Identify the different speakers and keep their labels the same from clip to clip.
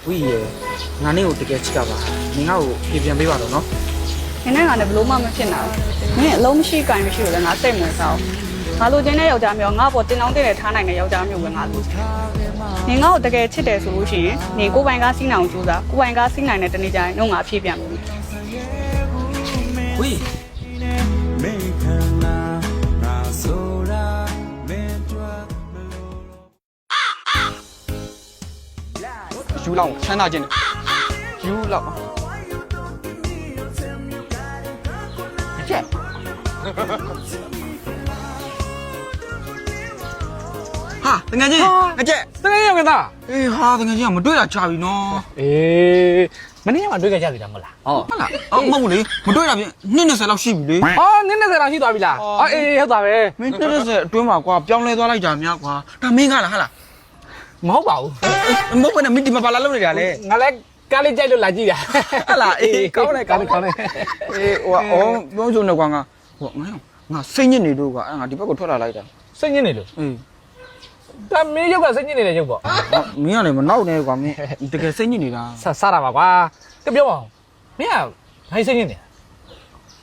Speaker 1: ဝီရဲ့ငါနေကိုတကယ်ချစ်တာပါနင်ငါ့ကိုပြေပြန်ပေးပါတော့နော်
Speaker 2: နင်နဲ့ငါနဲ့ဘလို့မှမဖြစ်နိုင်ဘူးနင်အလုံးမရှိကင်မရှိလို့လည်းငါစိတ်ဝင်စားငါလိုချင်တဲ့ယောက်ျားမျိုးငါ့ပေါ်တင်အောင်တဲ့ထားနိုင်တဲ့ယောက်ျားမျိုးပဲငါလိုချင်နင်ငါ့ကိုတကယ်ချစ်တယ်ဆိုလို့ရှိရင်နင်ကိုပိုင်ကားစီးနိုင်အောင်ကြိုးစားကိုပိုင်ကားစီးနိုင်တဲ့တနေ့ကျရင်တော့ငါအဖြေပြန်မယ်
Speaker 1: ဝီယူလောက်ချမ်းသာခြင်းယူလောက်ချက်ဟာတကယ်ကြီးငါချက်
Speaker 3: တကယ်ရောကသား
Speaker 1: အေးဟာတကယ်ကြီးကမတွေ့တာကြာပြီနော်
Speaker 3: အေးမနေ့ကမှတွေ့ကြကြပြီလားမဟုတ်လား
Speaker 1: ဟုတ်လားအော်မဟုတ်လေမတွေ့တာပြင်20လောက်ရှိပြီလေ
Speaker 3: ဟာနင်း20လောက်ရှိသွားပြီလားအေးဟုတ်တာပဲ
Speaker 1: မင်း20အတွင်းမှာကွာပြောင်းလဲသွားလိုက်ကြများကွာဒါမင်းကလားဟာလား
Speaker 3: မဟုတ်ပါဘူး
Speaker 1: မဟုတ်ဘဲနဲ့မင်းဒီမှာဘာလာလုပ်နေတာလဲ
Speaker 3: ငါလည်းကားလေးကြိုက်လို့လာကြည့်တာ
Speaker 1: ဟာလားအေးကောင်းတယ်ကောင်းတယ်
Speaker 3: ကောင်းတယ်
Speaker 1: အေးဟိုအော်ပြောချုံနေကွာငါဟိုငါစိတ်ညစ်နေလို့ကွာအဲ့ငါဒီဘက်ကိုထွက်လာလိုက်တာ
Speaker 3: စိတ်ညစ်နေလို့
Speaker 1: အေး
Speaker 3: ဒါမင်းရုပ်ကစိတ်ညစ်နေတဲ့ရုပ်ပေါ့
Speaker 1: မင်းကလည်းမနောက်နဲ့ကွာမင်းတကယ်စိတ်ညစ်နေတာ
Speaker 3: စားတာပါကွာကပြောပါအောင်မင်းကဘာစိတ်ညစ်နေ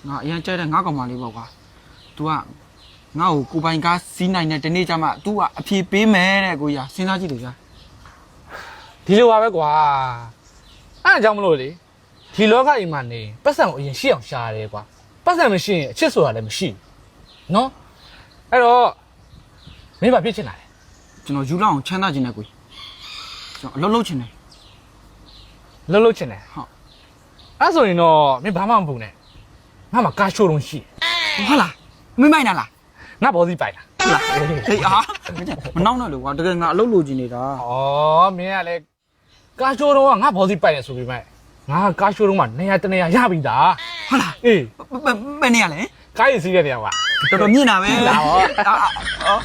Speaker 1: ငါအရင်ကြိုက်တဲ့ငါကောင်မလေးပေါ့ကွာ तू ကငါ့ကိုကိုပိုင်ကားစီးနိုင်တဲ့တနေ့ကျမှ तू ကအဖြေပေးမယ်တဲ့ကိုကြီးစဉ်းစားကြည့်လို့ကြာ
Speaker 3: ဒီလိုပါပဲကွာအဲ့ဒါကြောင့်မလို့လေဒီလောကအိမ်မှာနေပတ်စံကိုအရင်ရှိအောင်ရှာရတယ်ကွာပတ်စံမရှိရင်အချစ်ဆိုတာလည်းမရှိဘူးနော်အဲ့တော့မင်းဘာဖြစ်ချင်တာလဲ
Speaker 1: ကျွန်တော်ယူလောက်အောင်ချမ်းသာခြင်းနဲ့ကိုကြီးကျွန်တော်အလုပ်လုပ်ခြင်းနဲ့
Speaker 3: လှုပ်လှုပ်ချင်တယ်
Speaker 1: ဟုတ်
Speaker 3: အဲ့ဆိုရင်တော့မင်းဘာမှမပူနဲ့ငါမှကားရှိုးလုံးရှိတယ်
Speaker 1: ဟုတ်လားမင်းမိုက်နာလား
Speaker 3: ငါဘောစီပိုင်တာ
Speaker 1: ဟုတ်လားဟေးအားမနောက်နဲ့လို့ကွာတကယ်ငါအလုပ်လုပ်ခြင်းနေတာ
Speaker 3: ဩမင်းကလည်းကားရှိုးလုံးကငါဘောစီပိုင်တယ်ဆိုပြီးမှငါကားရှိုးလုံးမှာနေရာတနေရာရပြီသား
Speaker 1: ဟုတ်လား
Speaker 3: အေး
Speaker 1: ဘယ်နေရလဲ
Speaker 3: ကားရည်စီးတဲ့နေရာက
Speaker 1: တော်တော်မြင့်တာပဲ
Speaker 3: လာဟော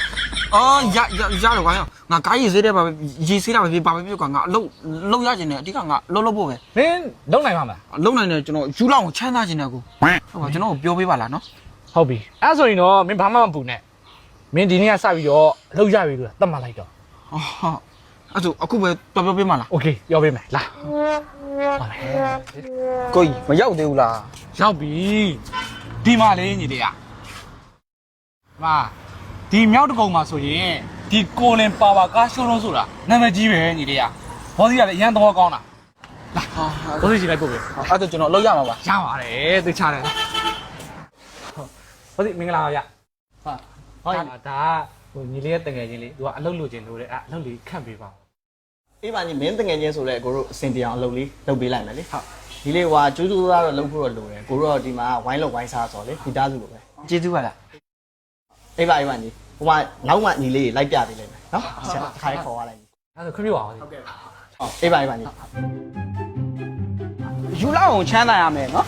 Speaker 1: အော်ရတော့ကွာငါကားရေးစေးတဲ့ပါပဲရေးစေးတာပဲဖြစ်ပါပဲဖြစ်ကွာငါအလုပ်ရခြင်းနဲ့အဓိကငါအလုပ်လုပ်ဖို့ပဲ
Speaker 3: မင်းလုံနိုင်မှာမလား
Speaker 1: လုံနိုင်တယ်ကျွန်တော်ယူလောက်အောင်ချမ်းသာခြင်းနဲ့ကိုဟုတ်ပါကျွန်တော်ကိုပြောပေးပါလားနော်
Speaker 3: ဟုတ်ပြီအဲ့ဆိုရင်တော့မင်းဘာမှမပူနဲ့မင်းဒီနေ့ကစပြီးတော့အလုပ်ရပြီလို့သတ်မှတ်လိုက်တော့
Speaker 1: ဟုတ်အဲ့ဆိုအခုပဲပြောပေးပါလား
Speaker 3: โอเคပြောပေးမယ်လာပါမယ်
Speaker 1: ကိုကြီးမရောက်သေးဘူးလား
Speaker 3: ရောက်ပြီဒီမှာလေးညီလေးอ่ะမာဒီမြောက်တကုံမှာဆိုရင်ဒီကိုလင်ပါဝါကားရှိုးလုံးဆိုတာနာမည်ကြီးပဲညီလေးอ่ะဘောစီကလည်းအရင်သဘောကောင်းတာလာဘောစီရှိလိုက်ပို့ပြီ
Speaker 1: အဲ့ဒါကျွန်တော်အလုပ်ရမှာပါ
Speaker 3: ရပါတယ်သိချတယ်ဘောစီမင်္ဂလာပါဗျဟာဟုတ်ဒါဟိုညီလေးရဲ့တငယ်ချင်းလေးသူကအလုပ်လုပ်ခြင်းလို့တဲ့အလုပ်လေးခန့်ပေးပါဦး
Speaker 4: အေးပါညီမင်းတငယ်ချင်းဆိုလဲကိုတို့အစင်တရားအလုပ်လေးလုပ်ပေးလိုက်မယ်လေဟုတ်ဒီလေးဟွာကျူးကျူးသားတော့လုပ်ဖို့တော့လိုတယ်ကိုတို့တော့ဒီမှာဝိုင်းလောက်ဝိုင်းစားဆိုလေဒီသားစုလိုပဲ
Speaker 1: ကျေးဇူးပါလား
Speaker 4: အေးပါညီဟိုမှာနောက်မှညီလေးလိုက်ပြပေးလိုက်မယ်နော်ဆက်ခါရဲခေါ်ရလိုက်ညီ
Speaker 3: အဲ့ဒါခွင့်ပြုပါဦးဟုတ်ကဲ့
Speaker 4: အေးပါညီ
Speaker 1: ယူလောက်အောင်ချမ်းသာရမယ်နော်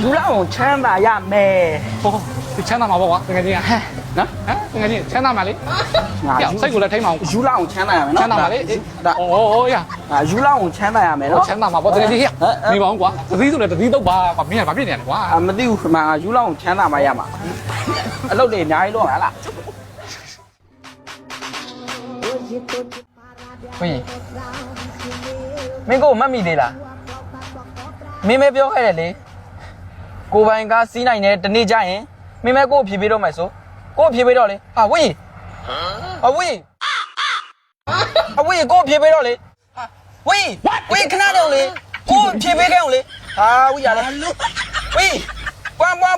Speaker 1: ယူလောက်အောင်ချမ်းသာရမယ်
Speaker 3: ဟိုဒီချမ်းသာမှာပေါ့ကွာတကယ်ကြီးဟဲ့နော်ဟမ်တကယ်ကြီးချမ်းသာမှာလေ
Speaker 1: ငါ
Speaker 3: စိတ်ကိုလည်းထိမ့်မအောင်
Speaker 1: ယူလောက်အောင်ချမ်းသာရမယ်နော်
Speaker 3: ချမ်းသာမှာလေ
Speaker 1: ဒါ
Speaker 3: ဩရ
Speaker 1: ယူလောက်အောင်ချမ်းသာရမယ်နော်
Speaker 3: ချမ်းသာမှာပေါ့တကယ်ကြီးနေပါအောင်ကွာသတိဆိုလည်းသတိတော့ပါကွာမင်းကဘာဖြစ်နေရလဲကွာ
Speaker 1: မသိဘူးခမယူလောက်အောင်ချမ်းသာမှရမှာအလုပ်တွေအများကြီးလုပ်ရလားဟေးမင်းကိုမတ်မိသေးလားမင်းမဲပြောခဲ့တယ်လေကိုပိုင်ကားစီးနိုင်တဲ့တနေ့ကျရင်မင်းမဲကိုဖြေပေးတော့မယ်ဆိုကိုဖြေပေးတော့လေဟာဝေးဟာဝေးအဝေးကိုဖြေပေးတော့လေဝေးခဏတော့လေကိုဖြေပေးခဲ့အောင်လေဟာဝေးရလေဝေးပွား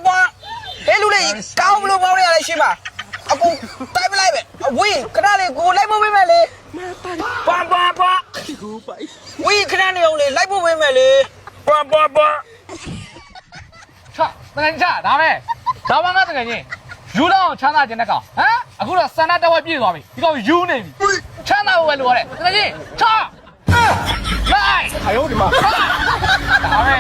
Speaker 1: ဘဲလူလေးကောင်းမလို့ပေါင်းရလဲရှိပါအကူတိုက်ပလိုက်ပဲဝေးခဏလေးကိုလိုက်ဖို့ပေးမယ်လေပွားဝေးခဏနေအောင်လေလိုက်ဖို့ပေးမယ်လေပွား
Speaker 3: ချတကယ်ကြီးဒါပဲဒါမှငါတကယ်ကြီးယူလောက်ချမ်းသာခြင်းတဲ့ကောင်ဟမ်အခုတော့စန္ဒတဝက်ပြည့်သွားပြီဒီကောင်ယူနေပြီချမ်းသာဖို့ပဲလိုရတယ်တကယ်ကြီးချလိုက်ဟာယောဒီမှာဒါပဲ